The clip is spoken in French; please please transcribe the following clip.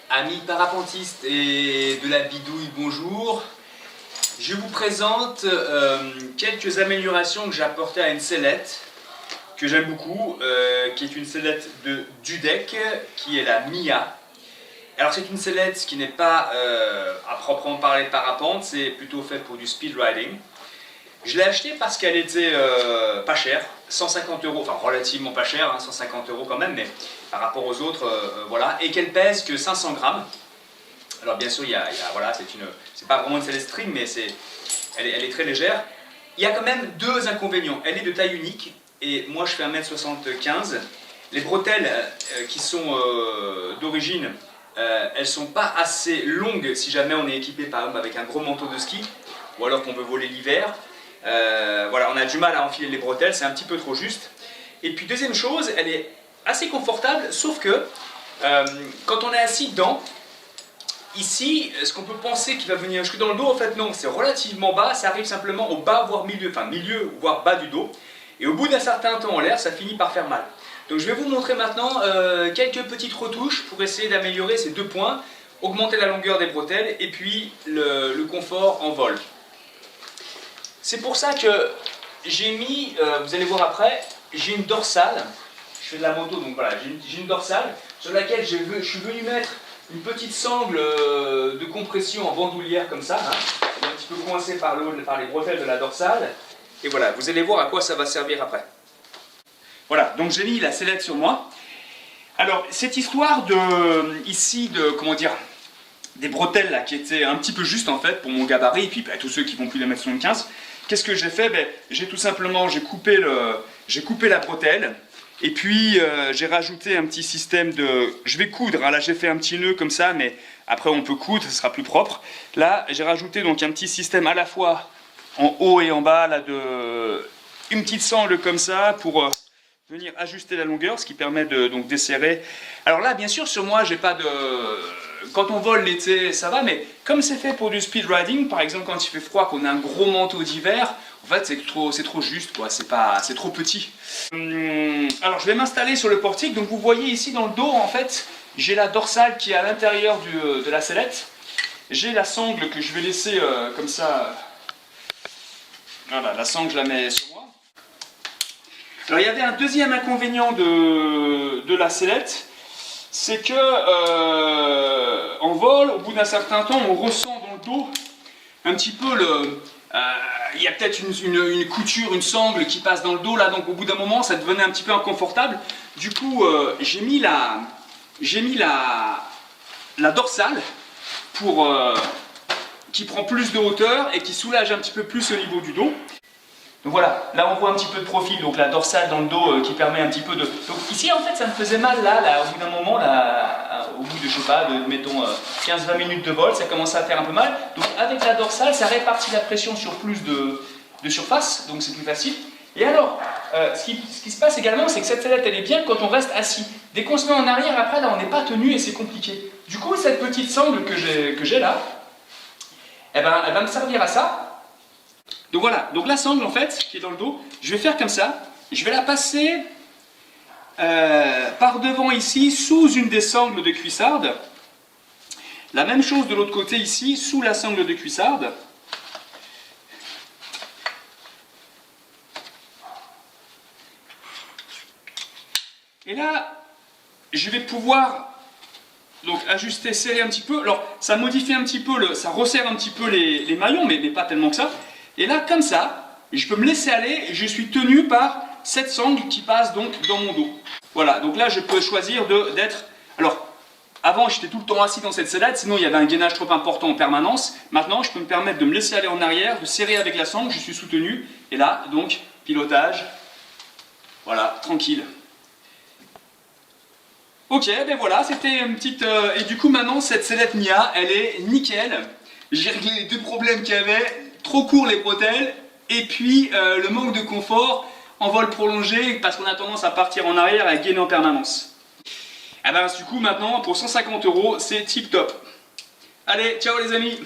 Amis parapentistes et de la bidouille, bonjour. Je vous présente quelques améliorations que j'ai apportées à une sellette que j'aime beaucoup, qui est une sellette de Dudek, qui est la Mia. Alors c'est une sellette qui n'est pas à proprement parler de parapente, c'est plutôt fait pour du speed riding. Je l'ai achetée parce qu'elle était pas chère, 150 €, enfin relativement pas chère, hein, 150 € quand même, mais par rapport aux autres, voilà, et qu'elle pèse que 500 grammes. Alors bien sûr, voilà, c'est pas vraiment une sellette string, mais elle est très légère. Il y a quand même deux inconvénients. Elle est de taille unique, et moi je fais 1m75. Les bretelles qui sont d'origine, elles sont pas assez longues si jamais on est équipé par exemple avec un gros manteau de ski, ou alors qu'on veut voler l'hiver. Voilà, on a du mal à enfiler les bretelles, c'est un petit peu trop juste. Et puis deuxième chose, elle est assez confortable, sauf que quand on est assis dedans, ici, ce qu'on peut penser qu'il va venir jusque dans le dos, en fait non, c'est relativement bas, ça arrive simplement au bas, voire milieu, enfin milieu, voire bas du dos. Et au bout d'un certain temps en l'air, ça finit par faire mal. Donc je vais vous montrer maintenant quelques petites retouches pour essayer d'améliorer ces deux points, augmenter la longueur des bretelles et puis le confort en vol. C'est pour ça que j'ai mis, vous allez voir après, j'ai une dorsale, je fais de la moto donc voilà, j'ai une dorsale sur laquelle je suis venu mettre une petite sangle de compression en bandoulière comme ça, hein, un petit peu coincée par les bretelles de la dorsale, et voilà, vous allez voir à quoi ça va servir après. Voilà, donc j'ai mis la sellette sur moi. Alors cette histoire comment dire, des bretelles là qui étaient un petit peu justes en fait pour mon gabarit, et puis tous ceux qui vont plus de 1m75, qu'est-ce que j'ai fait? J'ai tout simplement coupé la bretelle, et puis j'ai rajouté un petit système de... Je vais coudre, hein, là j'ai fait un petit nœud comme ça, mais après on peut coudre, ce sera plus propre. Là j'ai rajouté donc un petit système à la fois en haut et en bas, là, une petite sangle comme ça pour venir ajuster la longueur, ce qui permet de donc desserrer. Alors là bien sûr sur moi j'ai pas de... Quand on vole l'été ça va, mais comme c'est fait pour du speed riding, par exemple quand il fait froid, qu'on a un gros manteau d'hiver, en fait c'est trop juste, quoi, c'est trop petit. Alors je vais m'installer sur le portique, donc vous voyez ici dans le dos en fait, j'ai la dorsale qui est à l'intérieur de la sellette, j'ai la sangle que je vais laisser comme ça, voilà, la sangle je la mets sur moi. Alors il y avait un deuxième inconvénient de la sellette, c'est que en vol, au bout d'un certain temps, on ressent dans le dos un petit peu il y a peut-être une couture, une sangle qui passe dans le dos là, donc au bout d'un moment ça devenait un petit peu inconfortable. Du coup j'ai mis la dorsale qui prend plus de hauteur et qui soulage un petit peu plus au niveau du dos. Donc voilà, là on voit un petit peu de profil, donc la dorsale dans le dos qui permet un petit peu de... Donc ici en fait ça me faisait mal là au bout d'un moment, là, au bout de, je sais pas, mettons 15-20 minutes de vol, ça commençait à faire un peu mal. Donc avec la dorsale, ça répartit la pression sur plus de surface, donc c'est plus facile. Et alors, ce qui se passe également, c'est que cette sellette elle est bien quand on reste assis. Dès qu'on se met en arrière, après là on n'est pas tenu et c'est compliqué. Du coup cette petite sangle que j'ai là, elle va me servir à ça. Donc voilà, donc la sangle en fait, qui est dans le dos, je vais faire comme ça, je vais la passer par devant ici, sous une des sangles de cuissarde. La même chose de l'autre côté ici, sous la sangle de cuissarde. Et là, je vais pouvoir donc ajuster, serrer un petit peu. Alors ça modifie un petit peu, ça resserre un petit peu les maillons, mais pas tellement que ça. Et là, comme ça, je peux me laisser aller et je suis tenu par cette sangle qui passe donc dans mon dos. Voilà, donc là je peux choisir d'être... Alors, avant j'étais tout le temps assis dans cette sellette, sinon il y avait un gainage trop important en permanence. Maintenant, je peux me permettre de me laisser aller en arrière, de serrer avec la sangle, je suis soutenu. Et là, donc, pilotage, voilà, tranquille. Ok, ben voilà, c'était une petite... Et du coup, maintenant, cette sellette Mia, elle est nickel. J'ai réglé les deux problèmes qu'il y avait. Trop court les bretelles, et puis le manque de confort en vol prolongé, parce qu'on a tendance à partir en arrière et à gainer en permanence. Et ben du coup maintenant, pour 150 €, c'est tip top. Allez, ciao les amis!